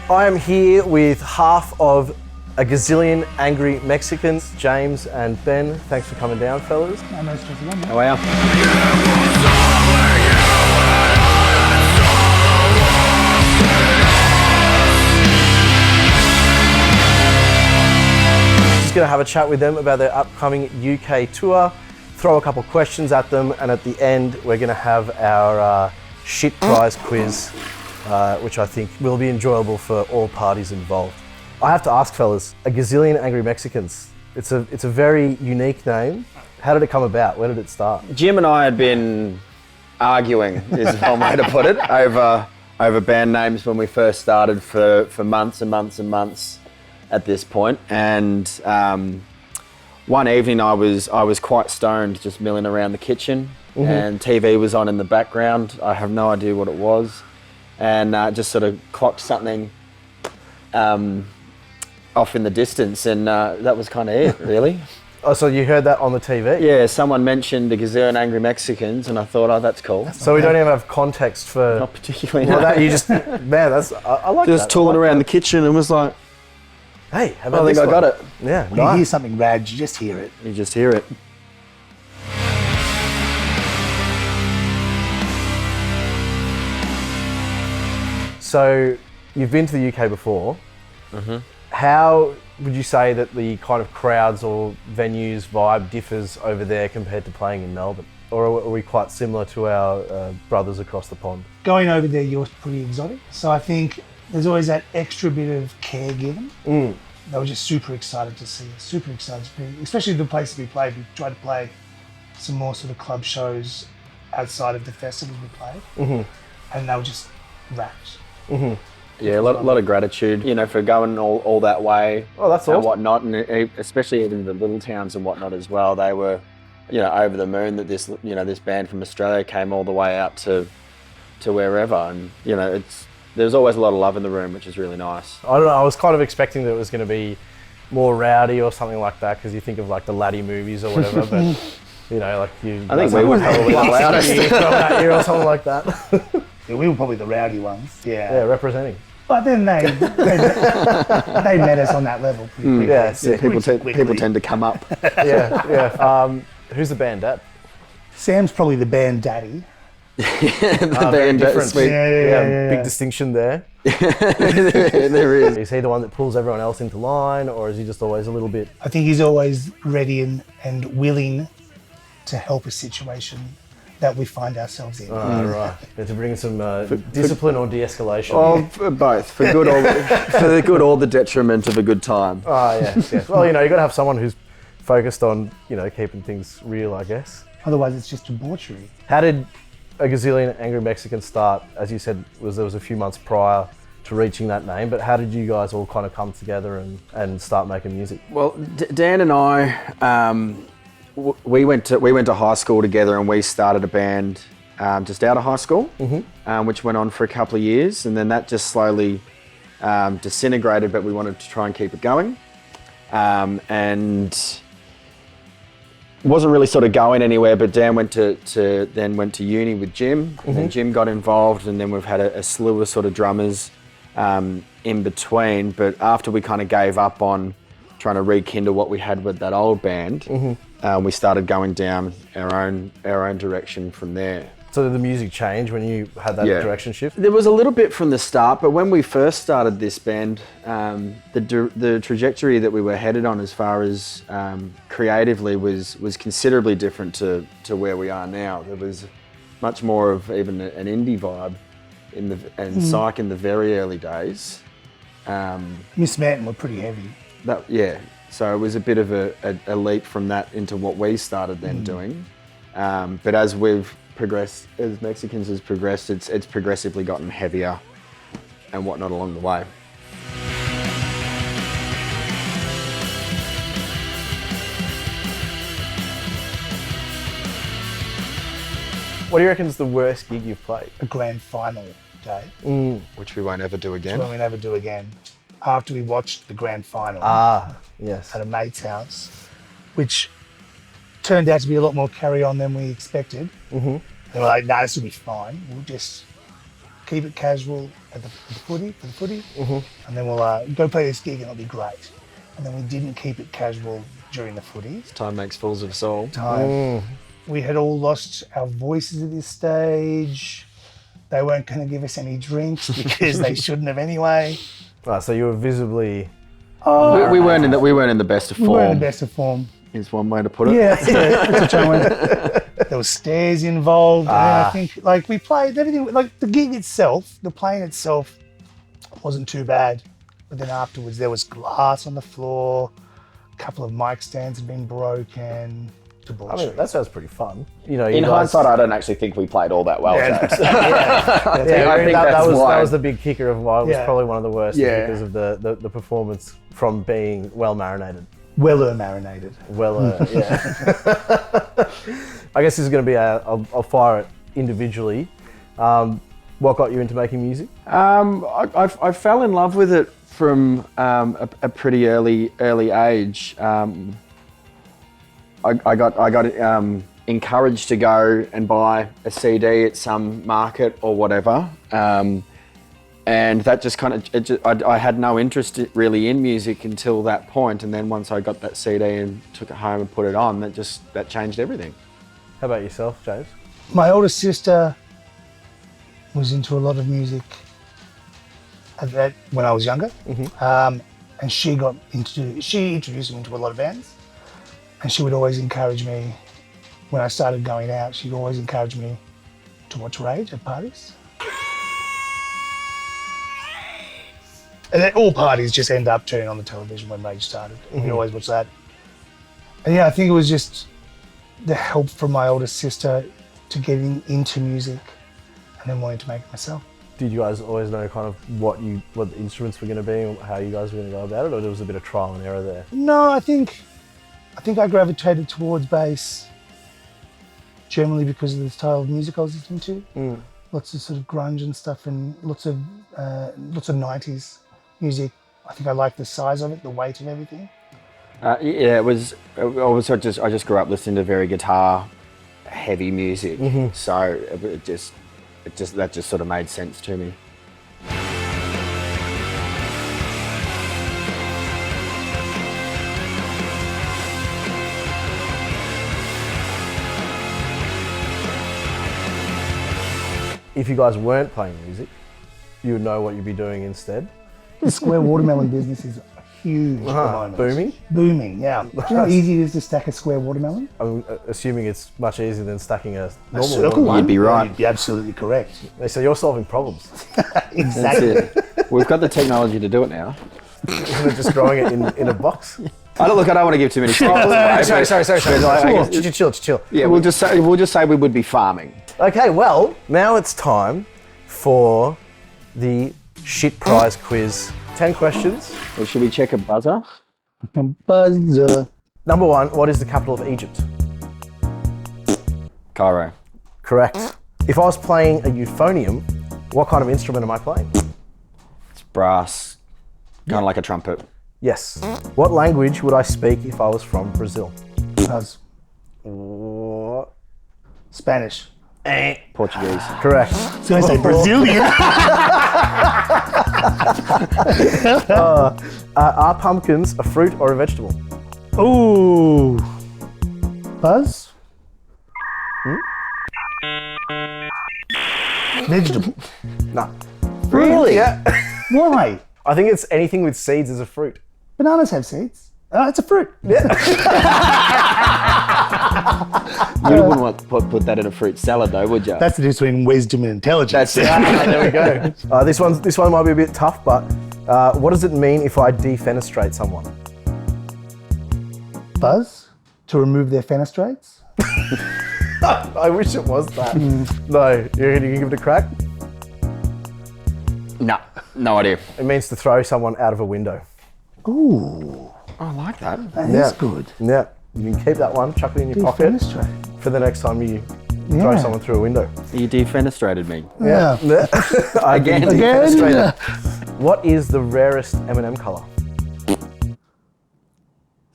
I am here with half of a gazillion angry Mexicans, James and Ben. Thanks for coming down, fellas. No stress at all, mate. How are you? Just going to have a chat with them about their upcoming UK tour, throw a couple questions at them, and at the end we're going to have our shit prize quiz, which I think will be enjoyable for all parties involved. I have to ask, fellas, a gazillion angry Mexicans. It's a very unique name. How did it come about? Where did it start? Jim and I had been arguing, is one way to put it, over band names when we first started for months and months and months at this point. And one evening I was quite stoned, just milling around the kitchen, and TV was on in the background. I have no idea what it was, and just sort of clocked something off in the distance, and that was kind of it, really. Oh, so you heard that on the TV? Yeah, someone mentioned the Gazillion Angry Mexicans, and I thought, oh, that's cool. So we don't even have context for... Not particularly. Well, No. that, you just... Man, that's... I like that. Just tooling around the kitchen and was like, Hey, how about I think this I got one? it. Yeah, When you nice. hear something rad, you just hear it. You just hear it. So you've been to the UK before. How would you say that the kind of crowds or venues vibe differs over there compared to playing in Melbourne? Or are we quite similar to our brothers across the pond? Going over there, you're pretty exotic. So I think there's always that extra bit of care given. They were just super excited to see us, super excited to be, especially the places we played. We tried to play some more sort of club shows outside of the festivals we played. And they were just wrapped. Yeah, a lot of gratitude, you know, for going all that way. Oh, that's and awesome. whatnot, and especially even the little towns and whatnot as well. They were, you know, over the moon that this band from Australia came all the way out to wherever, and you know, there's always a lot of love in the room, which is really nice. I don't know, I was kind of expecting that it was going to be more rowdy or something like that, because you think of like the laddie movies or whatever, but you know, like you... I think we would have the loudest. from that year or something like that. Yeah, we were probably the rowdy ones. Yeah, representing. But then they met us on that level pretty quickly. Yeah, Yeah, people quickly. tend to come up. yeah. Who's the band at? Sam's probably the band daddy. The very band, different. sweet. Yeah. Big distinction there. There is. Is he the one that pulls everyone else into line, or is he just always a little bit... I think he's always ready and willing to help a situation that we find ourselves in. Right. Yeah, to bring some discipline or de-escalation. Oh, for both, for the good or the detriment of a good time. Yes. Well, you know, you've got to have someone who's focused on, you know, keeping things real, I guess. Otherwise, it's just debauchery. How did a Gazillion Angry Mexicans start? As you said, there was a few months prior to reaching that name, but how did you guys all kind of come together and start making music? Well, Dan and I, we went to high school together, and we started a band just out of high school, which went on for a couple of years, and then that just slowly disintegrated, but we wanted to try and keep it going, and wasn't really sort of going anywhere. But Dan went to uni with Jim, and then Jim got involved, and then we've had a slew of sort of drummers in between. But after we kind of gave up on trying to rekindle what we had with that old band, we started going down our own direction from there. So did the music change when you had that direction shift? There was a little bit from the start, but when we first started this band, the trajectory that we were headed on as far as creatively was considerably different to where we are now. There was much more of even an indie vibe and psych in the very early days. Miss Manton were pretty heavy. So it was a bit of a leap from that into what we started then doing. But as we've progressed, as Mexicans has progressed, it's progressively gotten heavier and whatnot along the way. What do you reckon is the worst gig you've played? A grand final day, Which we won't ever do again. which we'll never do again. After we watched the grand final Yes. at a mate's house, which turned out to be a lot more carry on than we expected. They were like, "No, this will be fine. We'll just keep it casual for the footy, and then we'll go play this gig and it'll be great. And then we didn't keep it casual during the footy. Time makes fools of us all. We had all lost our voices at this stage. They weren't going to give us any drinks because they shouldn't have anyway. Right, so you were visibly... We weren't in the best of form. We weren't in the best of form. Is one way to put it. Yeah, that's what I went. There was stairs involved. And I think like we played everything, like the gig itself, the playing itself wasn't too bad. But then afterwards there was glass on the floor, a couple of mic stands had been broken. I mean, that sounds pretty fun. You know, In hindsight, I don't actually think we played all that well, James. I think that was the big kicker of why it was probably one of the worst because of the performance from being well marinated. Weller marinated. Yeah. I guess this is going to be I'll fire it individually. What got you into making music? I fell in love with it from a pretty early age. I got encouraged to go and buy a CD at some market or whatever, and that just kind of I had no interest really in music until that point. And then once I got that CD and took it home and put it on, that changed everything. How about yourself, James? My older sister was into a lot of music when I was younger, and she introduced me into a lot of bands. And she would always encourage me, when I started going out, she'd always encourage me to watch Rage at parties. And then all parties just end up turning on the television when Rage started. We'd always watch that. And yeah, I think it was just the help from my older sister to getting into music and then wanting to make it myself. Did you guys always know kind of what the instruments were going to be and how you guys were going to go about it, or there was a bit of trial and error there? No, I think I gravitated towards bass generally because of the style of music I was listening to. Lots of sort of grunge and stuff, and lots of 90s music. I think I liked the size of it, the weight of everything. Yeah, it was. I just grew up listening to very guitar heavy music, so that just sort of made sense to me. If you guys weren't playing music, you would know what you'd be doing instead. The square watermelon business is huge at the moment. Booming? Booming, yeah. Do you know how easy it is to stack a square watermelon? I'm assuming it's much easier than stacking a normal circle one. one? You'd be right. You'd be absolutely correct. So you're solving problems. Exactly. That's it. We've got the technology to do it now. Isn't it just growing it in a box? I don't want to give too many tips. Sorry. Chill. Yeah, we'll just say we would be farming. Okay, well, now it's time for the shit prize quiz. 10 questions. Well, should we check a buzzer? Buzzer. Number 1, what is the capital of Egypt? Cairo. Correct. If I was playing a euphonium, what kind of instrument am I playing? It's brass, kind of like a trumpet. Yes. What language would I speak if I was from Brazil? Buzz. What? Spanish. Portuguese. Correct. I was going to say Brazilian. Are pumpkins a fruit or a vegetable? Ooh. Buzz? Vegetable. No. Really? Yeah. Why? I think it's anything with seeds is a fruit. Bananas have seeds. It's a fruit. Yeah. You wouldn't want to put that in a fruit salad though, would you? That's the difference between wisdom and intelligence. That's it. There we go. This one might be a bit tough, but what does it mean if I defenestrate someone? Buzz? To remove their fenestrates? I wish it was that. No, you can give it a crack? No idea. It means to throw someone out of a window. Ooh. I like that. That is good. Yeah, you can keep that one, chuck it in your pocket Defenestrate. for the next time you throw someone through a window. You defenestrated me. Yeah. Again. Defenestrated. What is the rarest M&M colour? Is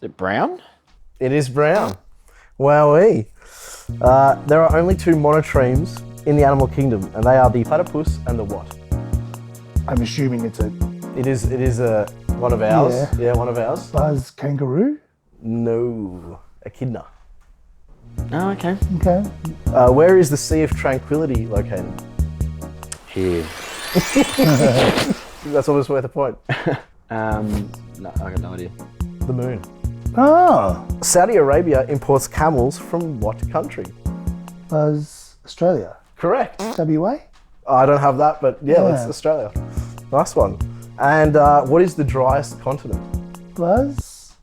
it brown? It is brown. Wowee. There are only 2 monotremes in the animal kingdom, and they are the platypus and the what? I'm assuming it's a It is one of ours. Yeah. Yeah, one of ours. buzz kangaroo. No, echidna. Oh, okay. Okay. Where is the Sea of Tranquility located? Here. That's almost worth a point. No, I got no idea. The moon. Oh, Saudi Arabia imports camels from what country? Buzz Australia. Correct. WA. I don't have that, but yeah, Yeah. that's Australia. Nice one. And what is the driest continent? Buzz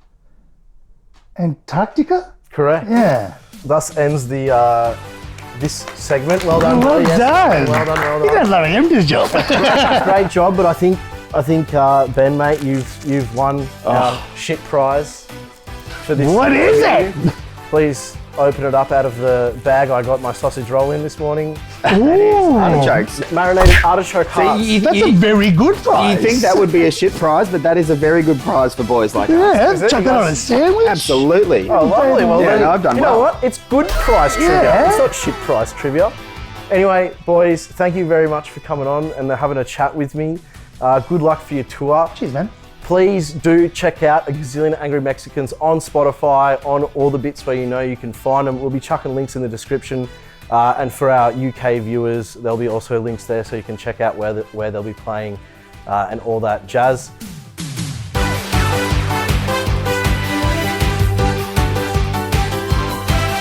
Antarctica. Correct. Yeah. Thus ends the this segment. Well done. Well Yes. done. Well done. Well You done. don't let him do his job. Great job, but I think Ben, mate, you've won our shit prize for this. What is it? Please open it up out of the bag I got my sausage roll in this morning. Ooh. Artichokes. Marinated artichoke hearts. That's a very good prize. You think that would be a shit prize, but that is a very good prize for boys like us. Yeah, Is it? chuck that on a sandwich. Absolutely. Oh, lovely. Well, Yeah, then, no, I've done you know well. what? It's good prize trivia. Yeah. It's not shit prize trivia. Anyway, boys, thank you very much for coming on and having a chat with me. Good luck for your tour. Cheers, man. Please do check out A Gazillion Angry Mexicans on Spotify, on all the bits where you know you can find them. We'll be chucking links in the description. And for our UK viewers, there'll be also links there so you can check out where they'll be playing and all that jazz.